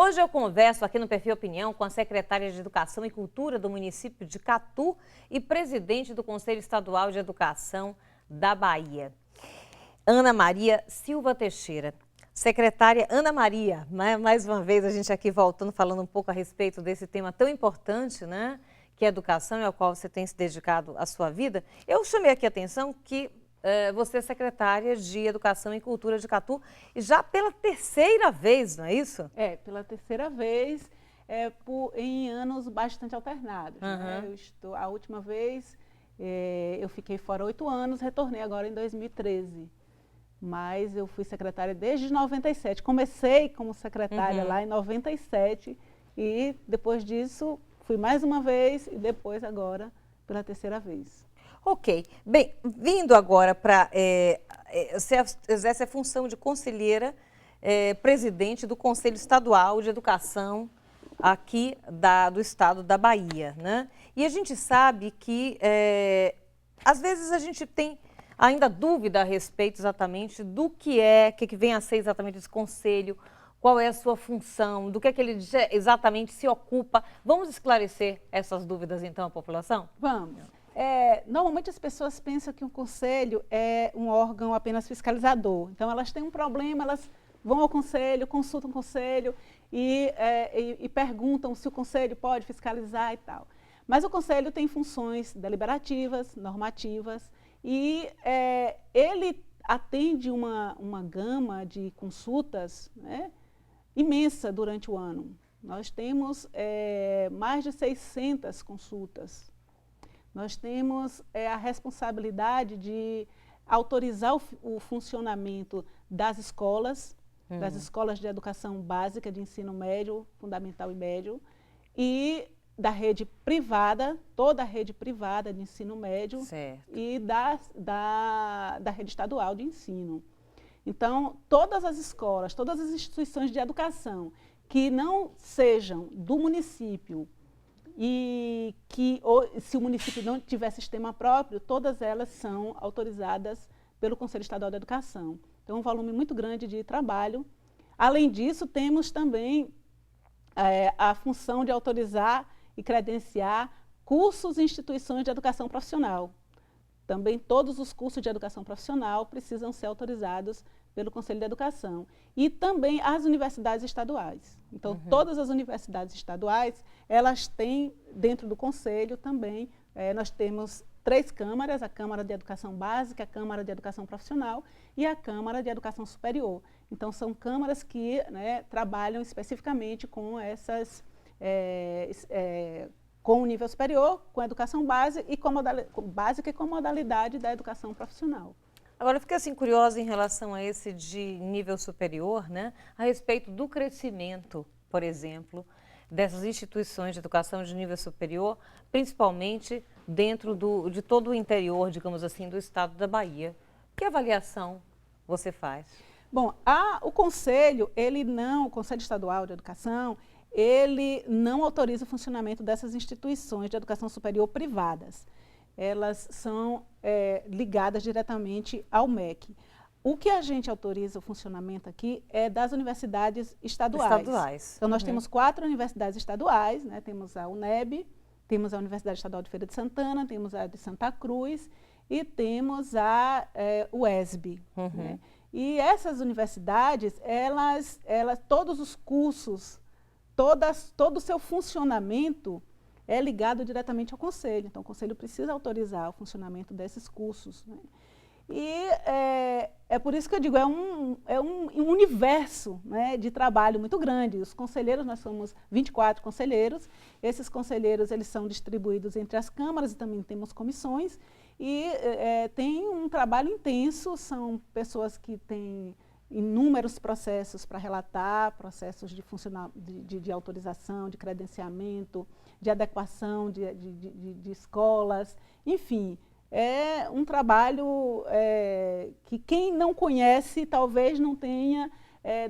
Hoje eu converso aqui no Perfil Opinião com a secretária de Educação e Cultura do município de Catu e presidente do Conselho Estadual de Educação da Bahia, Ana Maria Silva Teixeira. Secretária Ana Maria, né? Mais uma vez a gente aqui voltando, falando um pouco a respeito desse tema tão importante, né? Que é a educação e ao qual você tem se dedicado a sua vida. Eu chamei aqui a atenção que você é secretária de Educação e Cultura de Catu, e já pela terceira vez, não é isso? É, pela terceira vez, em anos bastante alternados. Né? A última vez eu fiquei fora 8 anos, retornei agora em 2013. Mas eu fui secretária desde 97. Comecei como secretária lá em 97 e depois disso fui mais uma vez e depois agora pela terceira vez. Ok. Bem, vindo agora para... você exerce a função de conselheira, presidente do Conselho Estadual de Educação aqui do estado da Bahia, né? E a gente sabe que, às vezes, a gente tem ainda dúvida a respeito exatamente do que vem a ser exatamente esse conselho, qual é a sua função, do que é que ele exatamente se ocupa. Vamos esclarecer essas dúvidas, então, à população? Vamos. Normalmente as pessoas pensam que um conselho é um órgão apenas fiscalizador. Então, elas têm um problema, elas vão ao conselho, consultam o conselho e perguntam se o conselho pode fiscalizar e tal. Mas o conselho tem funções deliberativas, normativas, e ele atende uma gama de consultas, né, imensa durante o ano. Nós temos mais de 600 consultas. Nós temos a responsabilidade de autorizar o funcionamento das escolas de educação básica, de ensino médio, fundamental e médio, e da rede privada, toda a rede privada de ensino médio, certo, e da rede estadual de ensino. Então, todas as escolas, todas as instituições de educação que não sejam do município e se o município não tiver sistema próprio, todas elas são autorizadas pelo Conselho Estadual de Educação. Então, um volume muito grande de trabalho. Além disso, temos também a função de autorizar e credenciar cursos e instituições de educação profissional. Também todos os cursos de educação profissional precisam ser autorizados pelo Conselho de Educação. E também as universidades estaduais. Então, todas as universidades estaduais, elas têm, dentro do Conselho também, nós temos 3 câmaras, a Câmara de Educação Básica, a Câmara de Educação Profissional e a Câmara de Educação Superior. Então, são câmaras que, né, trabalham especificamente com com o nível superior, com a educação básica e com modalidade da educação profissional. Agora, eu fiquei assim curiosa em relação a esse de nível superior, né? A respeito do crescimento, por exemplo, dessas instituições de educação de nível superior, principalmente dentro de todo o interior, digamos assim, do estado da Bahia. Que avaliação você faz? Bom, o Conselho, o Conselho Estadual de Educação, ele não autoriza o funcionamento dessas instituições de educação superior privadas. Elas são ligadas diretamente ao MEC. O que a gente autoriza o funcionamento aqui é das universidades estaduais. Então, nós temos 4 universidades estaduais, né? Temos a UNEB, temos a Universidade Estadual de Feira de Santana, temos a de Santa Cruz e temos a UESB. Né? E essas universidades, todos os cursos, todo o seu funcionamento é ligado diretamente ao Conselho. Então, o Conselho precisa autorizar o funcionamento desses cursos. Né? E é por isso que eu digo, é um universo, né, de trabalho muito grande. Os conselheiros, nós somos 24 conselheiros. Esses conselheiros, eles são distribuídos entre as câmaras e também temos comissões. E tem um trabalho intenso, são pessoas que têm inúmeros processos para relatar, processos de autorização, de credenciamento, de adequação de escolas, enfim, é um trabalho que quem não conhece talvez não tenha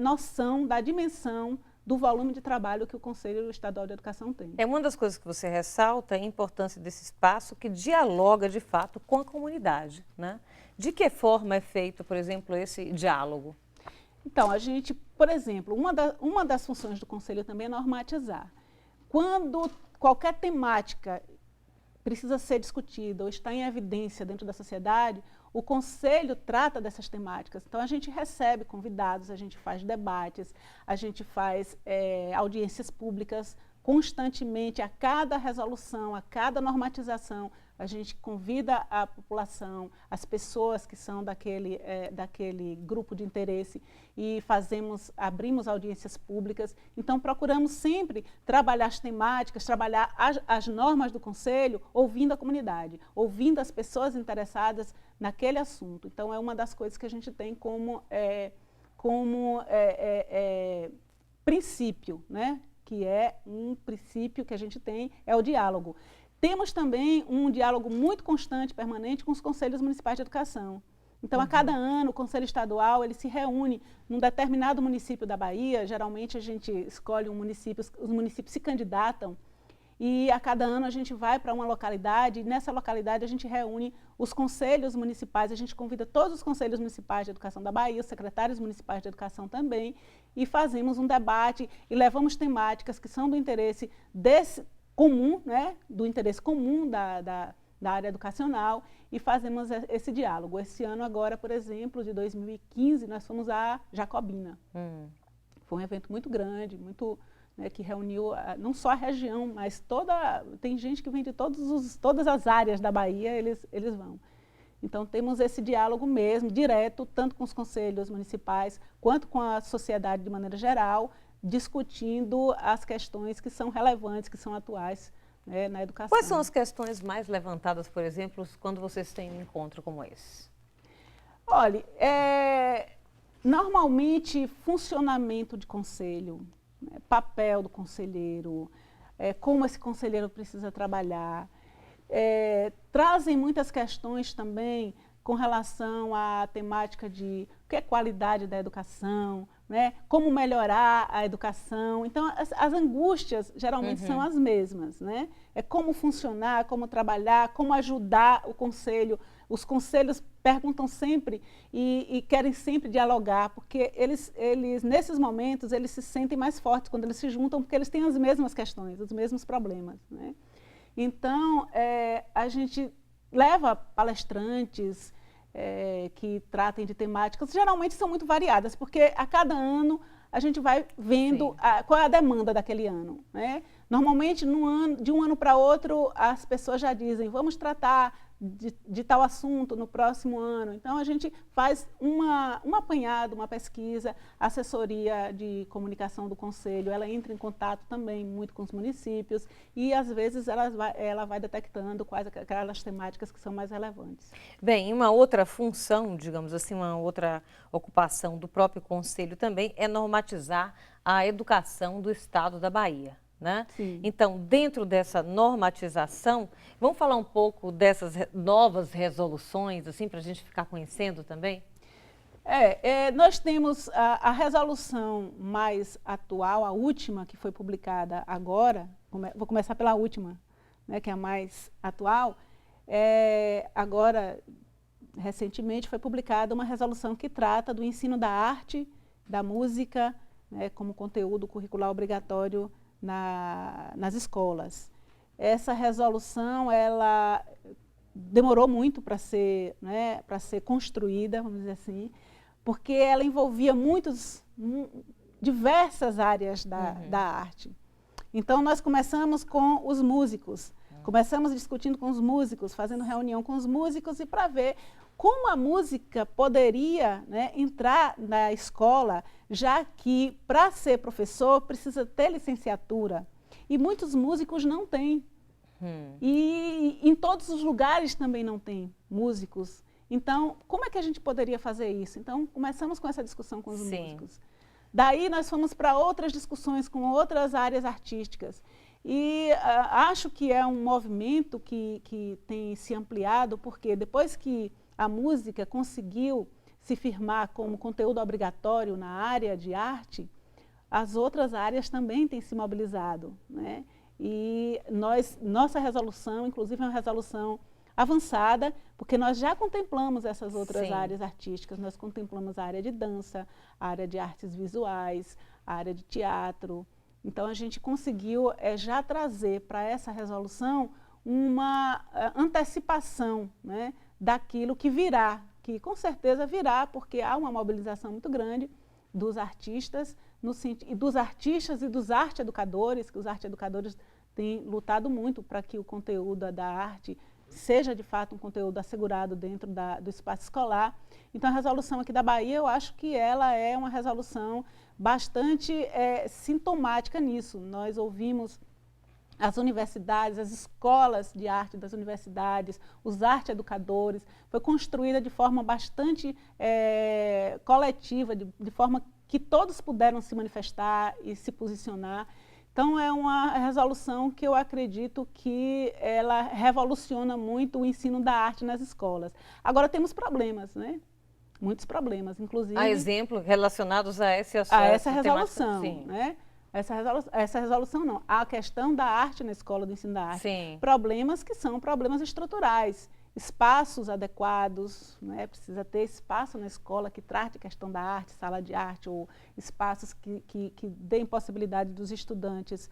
noção da dimensão do volume de trabalho que o Conselho Estadual de Educação tem. Uma das coisas que você ressalta é a importância desse espaço que dialoga de fato com a comunidade, né? De que forma é feito, por exemplo, esse diálogo? Então, a gente, por exemplo, uma das funções do Conselho também é normatizar. Quando qualquer temática precisa ser discutida ou está em evidência dentro da sociedade, o Conselho trata dessas temáticas. Então, a gente recebe convidados, a gente faz debates, a gente faz audiências públicas constantemente, a cada resolução, a cada normatização, a gente convida a população, as pessoas que são daquele grupo de interesse e abrimos audiências públicas. Então, procuramos sempre trabalhar as temáticas, trabalhar as normas do Conselho, ouvindo a comunidade, ouvindo as pessoas interessadas naquele assunto. Então, é uma das coisas que a gente tem como princípio, né? Que é um princípio que a gente tem, é o diálogo. Temos também um diálogo muito constante, permanente, com os conselhos municipais de educação. Então, a cada ano, o Conselho Estadual ele se reúne num determinado município da Bahia. Geralmente, a gente escolhe um município, os municípios se candidatam, e a cada ano a gente vai para uma localidade, e nessa localidade a gente reúne os conselhos municipais, a gente convida todos os conselhos municipais de educação da Bahia, os secretários municipais de educação também, e fazemos um debate e levamos temáticas que são do interesse comum, né, do interesse comum da área educacional, e fazemos esse diálogo. Esse ano agora, por exemplo, de 2015, nós fomos a Jacobina. Foi um evento muito grande, né, que reuniu não só a região, mas tem gente que vem de todas as áreas da Bahia, eles vão. Então, temos esse diálogo mesmo, direto, tanto com os conselhos municipais, quanto com a sociedade de maneira geral, discutindo as questões que são relevantes, que são atuais, né, na educação. Quais são as questões mais levantadas, por exemplo, quando vocês têm um encontro como esse? Olha, normalmente, funcionamento de conselho, papel do conselheiro, como esse conselheiro precisa trabalhar. Trazem muitas questões também com relação à temática de o que é qualidade da educação, né? Como melhorar a educação. Então, as angústias geralmente são as mesmas, né? É como funcionar, como trabalhar, como ajudar o conselho. Os conselhos perguntam sempre e querem sempre dialogar, porque eles, nesses momentos, eles se sentem mais fortes quando eles se juntam, porque eles têm as mesmas questões, os mesmos problemas, né? Então, a gente leva palestrantes que tratem de temáticas, geralmente são muito variadas, porque a cada ano a gente vai vendo qual é a demanda daquele ano, né? Normalmente, de um ano para outro, as pessoas já dizem, vamos tratar de tal assunto no próximo ano. Então, a gente faz um apanhado, uma pesquisa, a assessoria de comunicação do Conselho, ela entra em contato também muito com os municípios e, às vezes, ela vai detectando quais aquelas temáticas que são mais relevantes. Bem, uma outra função, digamos assim, uma outra ocupação do próprio Conselho também é normatizar a educação do Estado da Bahia. Né? Então, dentro dessa normatização, vamos falar um pouco dessas novas resoluções, assim, para a gente ficar conhecendo também? Nós temos a resolução mais atual, a última que foi publicada agora, vou começar pela última, né, que é a mais atual. Agora, recentemente, foi publicada uma resolução que trata do ensino da arte, da música, né, como conteúdo curricular obrigatório nas escolas. Essa resolução, ela demorou muito para ser construída, vamos dizer assim, porque ela envolvia diversas áreas da arte. Então, nós começamos com os músicos, começamos discutindo com os músicos, fazendo reunião com os músicos e para ver como a música poderia, né, entrar na escola, já que para ser professor precisa ter licenciatura. E muitos músicos não têm. E em todos os lugares também não tem músicos. Então, como é que a gente poderia fazer isso? Então, começamos com essa discussão com os músicos. Daí, nós fomos para outras discussões com outras áreas artísticas. E acho que é um movimento que tem se ampliado, porque depois que a música conseguiu se firmar como conteúdo obrigatório na área de arte, as outras áreas também têm se mobilizado, né? E nossa resolução, inclusive é uma resolução avançada, porque nós já contemplamos essas outras Sim. áreas artísticas, nós contemplamos a área de dança, a área de artes visuais, a área de teatro. Então, a gente conseguiu já trazer para essa resolução uma antecipação, né, daquilo que virá, que com certeza virá, porque há uma mobilização muito grande dos artistas, e dos artistas e dos arte-educadores, que os arte-educadores têm lutado muito para que o conteúdo da arte seja de fato um conteúdo assegurado dentro do espaço escolar. Então, a resolução aqui da Bahia, eu acho que ela é uma resolução bastante sintomática nisso. Nós ouvimos as universidades, as escolas de arte das universidades, os arte-educadores, foi construída de forma bastante coletiva, de forma que todos puderam se manifestar e se posicionar. Então, é uma resolução que eu acredito que ela revoluciona muito o ensino da arte nas escolas. Agora, temos problemas, né? Muitos problemas, inclusive... Há exemplos relacionados a essa resolução, sim. né? Essa resolução não. A questão da arte na escola, do ensino da arte. Sim. Problemas que são problemas estruturais. Espaços adequados, né? Precisa ter espaço na escola que trate a questão da arte, sala de arte, ou espaços que deem possibilidade dos estudantes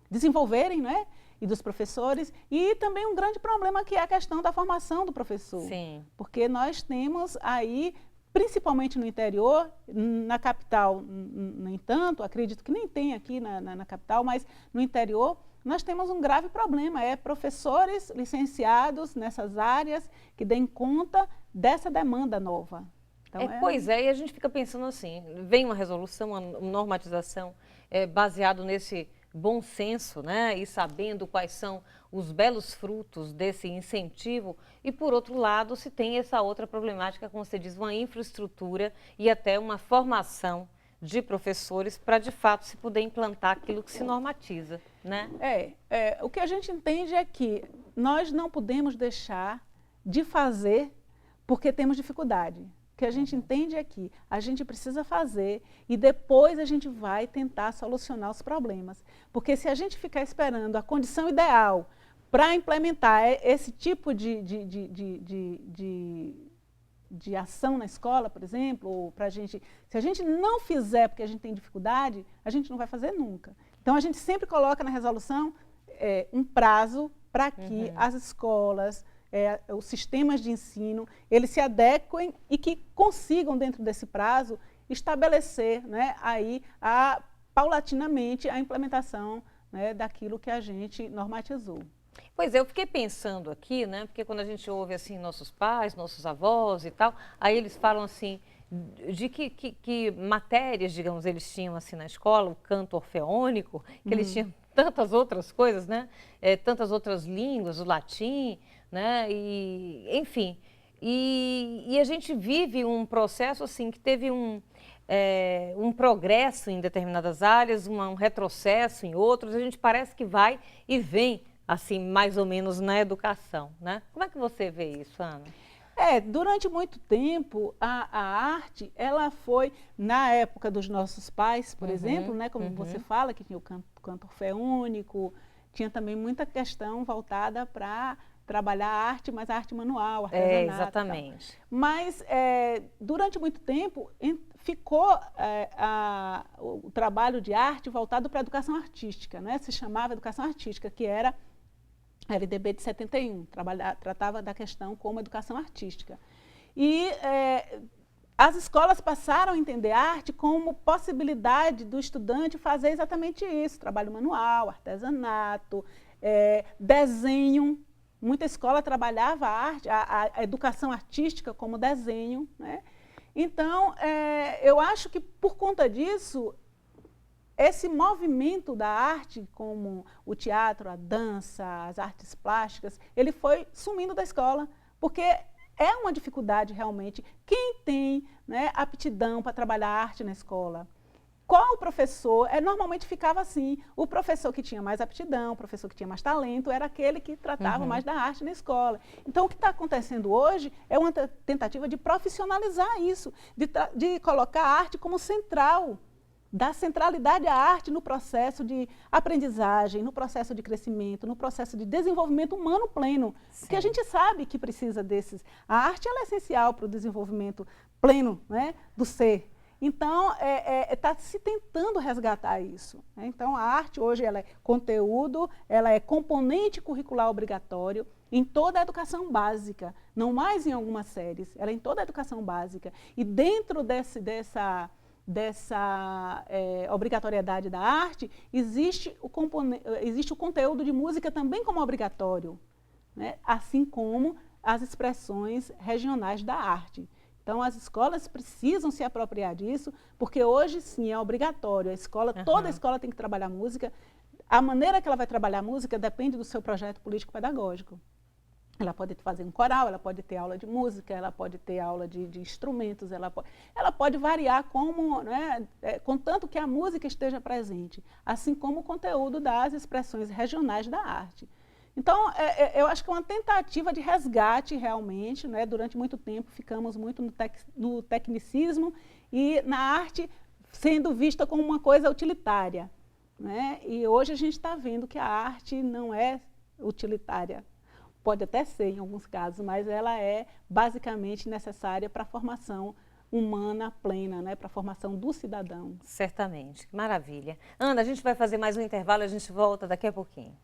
desenvolverem, né? E dos professores. E também um grande problema que é a questão da formação do professor. Sim. Porque nós temos aí, principalmente no interior, na capital, no entanto, acredito que nem tem aqui na capital, mas no interior, nós temos um grave problema, professores licenciados nessas áreas que deem conta dessa demanda nova. Então, Pois é, e a gente fica pensando assim, vem uma resolução, uma normatização baseado nesse bom senso, né, e sabendo quais são os belos frutos desse incentivo, e por outro lado se tem essa outra problemática, como você diz, uma infraestrutura e até uma formação de professores para de fato se poder implantar aquilo que se normatiza, né? O que a gente entende é que nós não podemos deixar de fazer porque temos dificuldade. O que a gente entende é que a gente precisa fazer e depois a gente vai tentar solucionar os problemas. Porque se a gente ficar esperando a condição ideal para implementar esse tipo de ação na escola, por exemplo, ou se a gente não fizer porque a gente tem dificuldade, a gente não vai fazer nunca. Então, a gente sempre coloca na resolução um prazo para que as escolas, os sistemas de ensino, eles se adequem e que consigam, dentro desse prazo, estabelecer, né, aí, paulatinamente a implementação, né, daquilo que a gente normatizou. Pois é, eu fiquei pensando aqui, né, porque quando a gente ouve assim nossos pais, nossos avós e tal, aí eles falam assim de que matérias, digamos, eles tinham assim na escola, o canto orfeônico, que eles tinham tantas outras coisas, né, tantas outras línguas, o latim, né, e enfim, e a gente vive um processo assim que teve um progresso em determinadas áreas, um retrocesso em outras, a gente parece que vai e vem assim, mais ou menos na educação, né? Como é que você vê isso, Ana? Durante muito tempo, a arte, ela foi, na época dos nossos pais, por exemplo, né, como você fala, que tinha o canto orfeônico, tinha também muita questão voltada para trabalhar a arte, mas a arte manual, artesanato. Exatamente. Mas, durante muito tempo, ficou o trabalho de arte voltado para a educação artística, né? Se chamava educação artística, que era a LDB de 71, tratava da questão como educação artística. E as escolas passaram a entender a arte como possibilidade do estudante fazer exatamente isso, trabalho manual, artesanato, desenho. Muita escola trabalhava a arte, a educação artística como desenho, né? Então, eu acho que por conta disso, esse movimento da arte, como o teatro, a dança, as artes plásticas, ele foi sumindo da escola, porque é uma dificuldade realmente. Quem tem, né, aptidão para trabalhar arte na escola? Qual professor? Normalmente ficava assim, o professor que tinha mais aptidão, o professor que tinha mais talento, era aquele que tratava mais da arte na escola. Então, o que está acontecendo hoje é uma tentativa de profissionalizar isso, de colocar a arte como central da centralidade à arte no processo de aprendizagem, no processo de crescimento, no processo de desenvolvimento humano pleno. Sim. Porque a gente sabe que precisa desses. A arte ela é essencial para o desenvolvimento pleno, né, do ser. Então, está se tentando resgatar isso, né? Então, a arte hoje ela é conteúdo, ela é componente curricular obrigatório em toda a educação básica, não mais em algumas séries, ela é em toda a educação básica. E dentro dessa obrigatoriedade da arte, existe o conteúdo de música também como obrigatório, né? Assim como as expressões regionais da arte. Então, as escolas precisam se apropriar disso, porque hoje, sim, é obrigatório. Toda a escola tem que trabalhar música. A maneira que ela vai trabalhar música depende do seu projeto político-pedagógico. Ela pode fazer um coral, ela pode ter aula de música, ela pode ter aula de instrumentos, ela pode variar como, né, contanto que a música esteja presente, assim como o conteúdo das expressões regionais da arte. Então, eu acho que é uma tentativa de resgate realmente, né? Durante muito tempo ficamos muito no tecnicismo e na arte sendo vista como uma coisa utilitária, né? E hoje a gente está vendo que a arte não é utilitária. Pode até ser em alguns casos, mas ela é basicamente necessária para a formação humana plena, né? Para a formação do cidadão. Certamente, maravilha. Ana, a gente vai fazer mais um intervalo, a gente volta daqui a pouquinho.